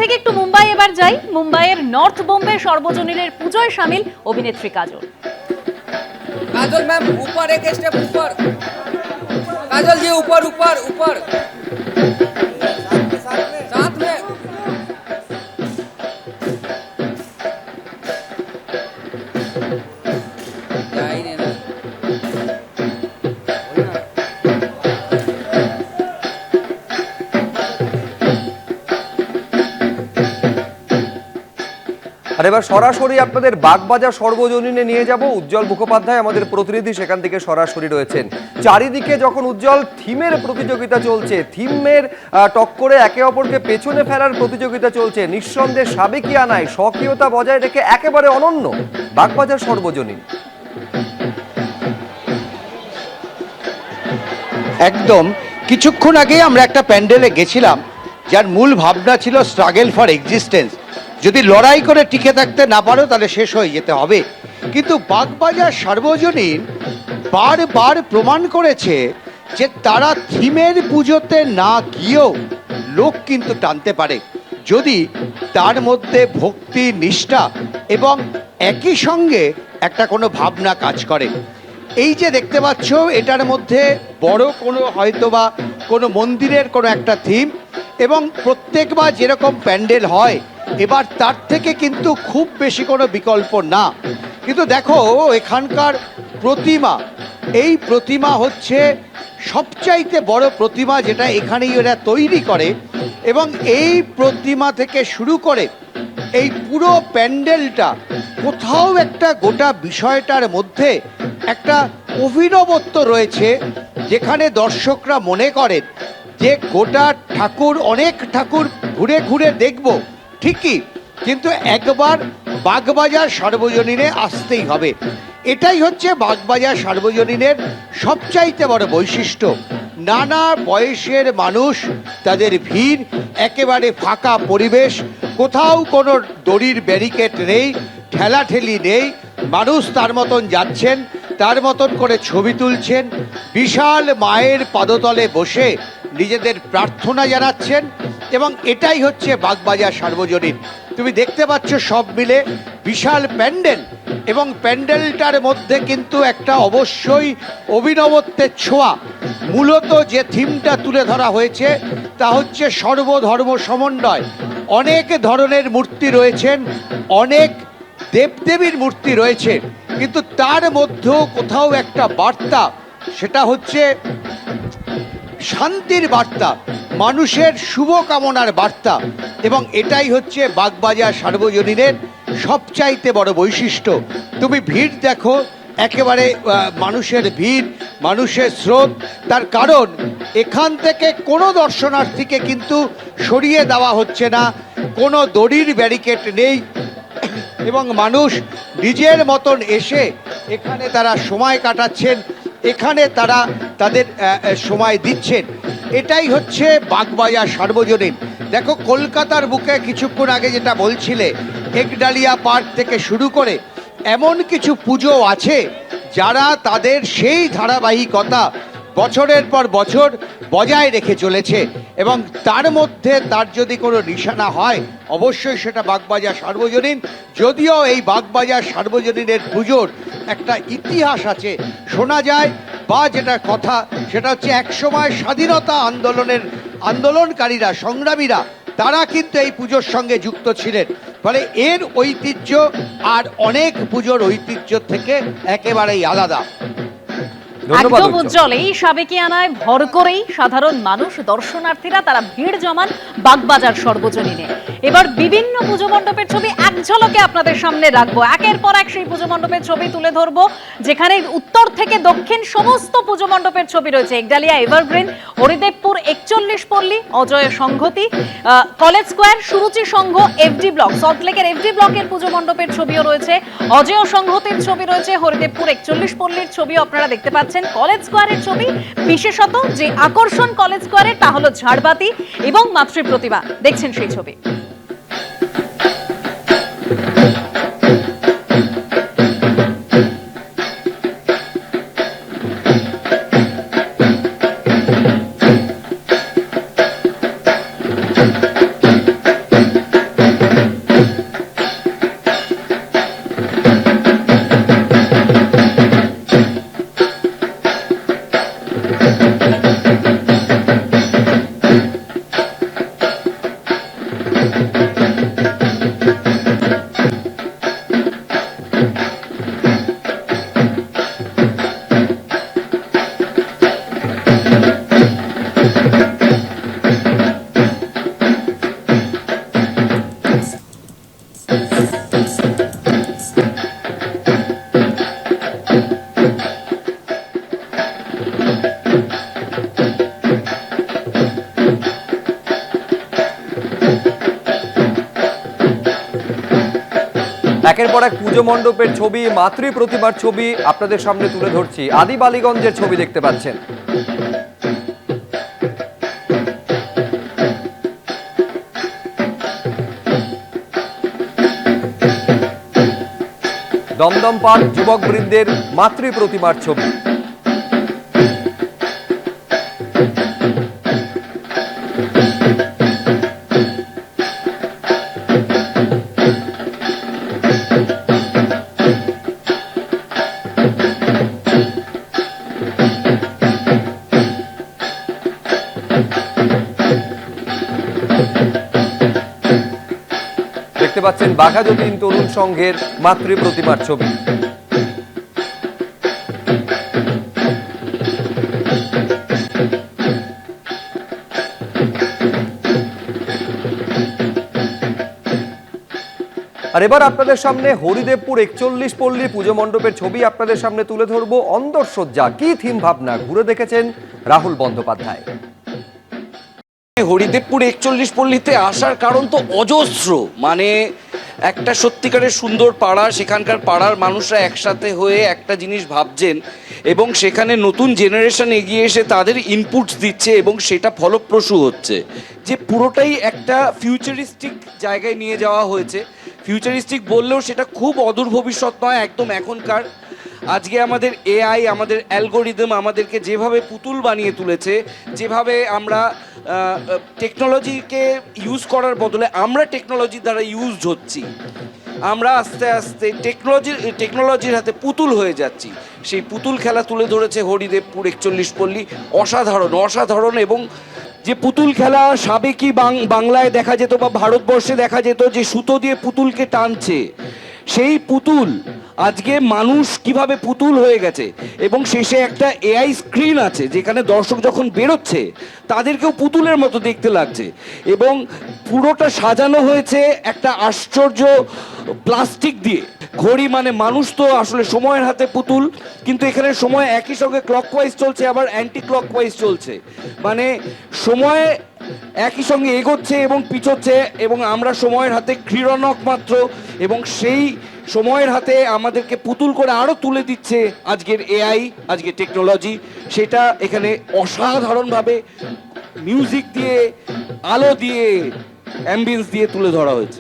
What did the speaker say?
থেকে একটু মুম্বাই এবার যাই। মুম্বাইয়ের নর্থ বোম্বে সর্বজনীনের পুজোয় সামিল অভিনেত্রী কাজল। काजल मैम ऊपर एक स्टेप ऊपर। काजल जी ऊपर ऊपर ऊपर साथ में जा ही नहीं रहा। আর এবার সরাসরি আপনাদের বাগবাজার সর্বজনীনে নিয়ে যাব। উজ্জ্বল মুখোপাধ্যায় আমাদের প্রতিনিধি সেখান থেকে সরাসরি রয়েছেন। চারিদিকে যখন উজ্জ্বল থিমের প্রতিযোগিতা চলছে, থিমের টক্করে একে অপরকে পেছনে ফেলার প্রতিযোগিতা চলছে, নিঃসন্দেহে সাবেকিয়ানায় স্বকীয়তা বজায় রেখে একেবারে অনন্য বাগবাজার সর্বজনীন। একদম কিছুক্ষণ আগে আমরা একটা প্যান্ডেলে গেছিলাম যার মূল ভাবনা ছিল স্ট্রাগল ফর এক্সিস্টেন্স। যদি লড়াই করে টিকে থাকতে না পারো তাহলে শেষ হয়ে যেতে হবে। কিন্তু বাগবাজার সার্বজনীন বারবার প্রমাণ করেছে যে তারা থিমের পুজোতে না গিয়েও লোক কিন্তু টানতে পারে, যদি তার মধ্যে ভক্তি, নিষ্ঠা এবং একই সঙ্গে একটা কোনো ভাবনা কাজ করে। এই যে দেখতে পাচ্ছ, এটার মধ্যে বড় কোনো হয়তোবা কোনো মন্দিরের কোনো একটা থিম, এবং প্রত্যেকবার যেরকম প্যান্ডেল হয় এবার তার থেকে কিন্তু খুব বেশি কোনো বিকল্প না। কিন্তু দেখো এখানকার প্রতিমা, এই প্রতিমা হচ্ছে সবচাইতে বড় প্রতিমা যেটা এখানেই এরা তৈরি করে, এবং এই প্রতিমা থেকে শুরু করে এই পুরো প্যান্ডেলটা কোথাও একটা গোটা বিষয়টার মধ্যে একটা অভিনবত্ব রয়েছে, যেখানে দর্শকরা মনে করেন যে গোটা ঠাকুর, অনেক ঠাকুর ঘুরে ঘুরে দেখব ঠিকই, কিন্তু একবার বাগবাজার সার্বজনীনে আসতেই হবে। এটাই হচ্ছে বাগবাজার সার্বজনীনের সবচাইতে বড় বৈশিষ্ট্য। নানা বয়সের মানুষ, তাদের ভিড়, একেবারে ফাঁকা পরিবেশ, কোথাও কোনো দড়ির ব্যারিকেড নেই, ঠেলাঠেলি নেই, মানুষ তার মতন যাচ্ছেন, তার মতন করে ছবি তুলছেন, বিশাল মায়ের পাদতলে বসে নিজেদের প্রার্থনা জানাচ্ছেন, এবং এটাই হচ্ছে বাগবাজার সার্বজনীন। তুমি দেখতে পাচ্ছ সব মিলে বিশাল প্যান্ডেল, এবং প্যান্ডেলটার মধ্যে কিন্তু একটা অবশ্যই অভিনবত্বের ছোঁয়া। মূলত যে থিমটা তুলে ধরা হয়েছে তা হচ্ছে সর্বধর্ম সমন্বয়। অনেক ধরনের মূর্তি রয়েছেন, অনেক দেবদেবীর মূর্তি রয়েছে, কিন্তু তার মধ্যেও কোথাও একটা বার্তা, সেটা হচ্ছে শান্তির বার্তা, মানুষের শুভকামনার বার্তা, এবং এটাই হচ্ছে বাগবাজার সার্বজনীনের সবচাইতে বড় বৈশিষ্ট্য। তুমি ভিড় দেখো, একেবারে মানুষের ভিড়, মানুষের স্রোত, তার কারণ এখান থেকে কোনো দর্শনার্থীকে কিন্তু সরিয়ে দেওয়া হচ্ছে না, কোনো দড়ির ব্যারিকেড নেই, এবং মানুষ নিজের মতন এসে এখানে তারা সময় কাটাচ্ছেন, এখানে তারা তাদের সময় দিচ্ছেন। এটাই হচ্ছে বাগবাজার সার্বজনীন। দেখো কলকাতার বুকে কিছুক্ষণ আগে যেটা বলছিলে, একডালিয়া পার্ক থেকে শুরু করে এমন কিছু পুজো আছে যারা তাদের সেই ধারাবাহিকতা বছরের পর বছর বজায় রেখে চলেছে, এবং তার মধ্যে তার যদি কোনো নিশানা হয় অবশ্যই সেটা বাগবাজার সার্বজনীন। যদিও এই বাগবাজার সার্বজনীনের পুজোর একটা ইতিহাস আছে, শোনা যায়, বা যেটা কথা সেটা হচ্ছে একসময় স্বাধীনতা আন্দোলনকারীরা, সংগ্রামীরা, তারা কিন্তু এই পুজোর সঙ্গে যুক্ত ছিলেন। ফলে এর ঐতিহ্য আর অনেক পুজোর ঐতিহ্য থেকে একেবারেই আলাদা। একদম উজ্জ্বল। এই সাবেকিয়ানায় ভর করেই সাধারণ মানুষ, দর্শনার্থীরা তারা ভিড় জমান বাগবাজার সর্বজনীনে। এবার বিভিন্ন পুজো মণ্ডপের ছবি এক ঝলকে আপনাদের সামনে রাখবো। একের পর এক সেই পুজো মণ্ডপের ছবি তুলে ধরবো, যেখানে উত্তর থেকে দক্ষিণ সমস্ত পুজো মণ্ডপের ছবি রয়েছে। একডালিয়া এভারগ্রিন, হরিদেবপুর 41 পল্লী, অজয় সংহতি, কলেজ স্কোয়ার, সুরুচি সংঘ, এফডি ব্লক, সল্টলেকের এফডি ব্লকের পুজো মণ্ডপের ছবিও রয়েছে, অজয় সংহতির ছবি রয়েছে, হরিদেবপুর 41 পল্লীর ছবিও আপনারা দেখতে পাচ্ছেন, কলেজ স্কোয়ারের ছবি। বিশেষত যে আকর্ষণ কলেজ স্কোয়ারের তা হলো ঝাড়বাতি এবং মাতৃ প্রতিমা, দেখছেন সেই ছবি। একের পর এক পুজো মণ্ডপের ছবি, মাতৃ প্রতিমার ছবি আপনাদের সামনে তুলে ধরছি। আদি বালিগঞ্জের ছবি দেখতে পাচ্ছেন। দমদম পার্ক যুবক বৃন্দের মাতৃ প্রতিমার ছবি। দেখতে পাচ্ছেন বাঘাযতীন তরুণ সংঘের মাতৃ প্রতিমার ছবি। আর এবার আপনাদের সামনে হরিদেবপুর 41 পল্লী পুজো মণ্ডপের ছবি আপনাদের সামনে তুলে ধরবো। অন্দরসজ্জা কি থিম ভাবনা ঘুরে দেখেছেন রাহুল বন্দ্যোপাধ্যায়। হরিদেবপুর 41 পল্লীতে আসার কারণ তো অজস্র, মানে একটা সত্যিকারের সুন্দর পাড়া, সেখানকার পাড়ার মানুষরা একসাথে হয়ে একটা জিনিস ভাবছেন এবং সেখানে নতুন জেনারেশন এগিয়ে এসে তাদের ইনপুটস দিচ্ছে এবং সেটা ফলপ্রসূ হচ্ছে। যে পুরোটাই একটা ফিউচারিস্টিক জায়গায় নিয়ে যাওয়া হয়েছে। ফিউচারিস্টিক বললেও সেটা খুব অদূর ভবিষ্যৎ নয়, একদম এখনকার। আজকে আমাদের এআই, আমাদের অ্যালগোরিদম আমাদেরকে যেভাবে পুতুল বানিয়ে তুলেছে, যেভাবে আমরা টেকনোলজিকে ইউজ করার বদলে আমরা টেকনোলজির দ্বারা ইউজড হচ্ছি, আমরা আস্তে আস্তে টেকনোলজির হাতে পুতুল হয়ে যাচ্ছি। সেই পুতুল খেলা তুলে ধরেছে হরিদেবপুর 41 পল্লী। অসাধারণ অসাধারণ। এবং যে পুতুল খেলা সাবেকি বাংলায় দেখা যেত বা ভারতবর্ষে দেখা যেত, যে সুতো দিয়ে পুতুলকে টানছে, সেই পুতুল আজকে মানুষ কিভাবে পুতুল হয়ে গেছে। এবং শেষে একটা এআই স্ক্রিন আছে যেখানে দর্শক যখন বেরোচ্ছে তাদেরকেও পুতুলের মতো দেখতে লাগছে। এবং পুরোটা সাজানো হয়েছে একটা আশ্চর্য প্লাস্টিক দিয়ে। ঘড়ি মানে মানুষ তো আসলে সময়ের হাতে পুতুল, কিন্তু এখানে সময় একই সঙ্গে ক্লকওয়াইজ চলছে, আবার অ্যান্টি ক্লকওয়াইজ চলছে। মানে সময় একই সঙ্গে এগোচ্ছে এবং পিছোচ্ছে এবং আমরা সময়ের হাতে ক্রীড়নক মাত্র। এবং সেই সময়ের হাতে আমাদেরকে পুতুল করে আরও তুলে দিচ্ছে আজকের এআই, আজকের টেকনোলজি। সেটা এখানে অসাধারণভাবে মিউজিক দিয়ে, আলো দিয়ে, অ্যাম্বিয়েন্স দিয়ে তুলে ধরা হয়েছে।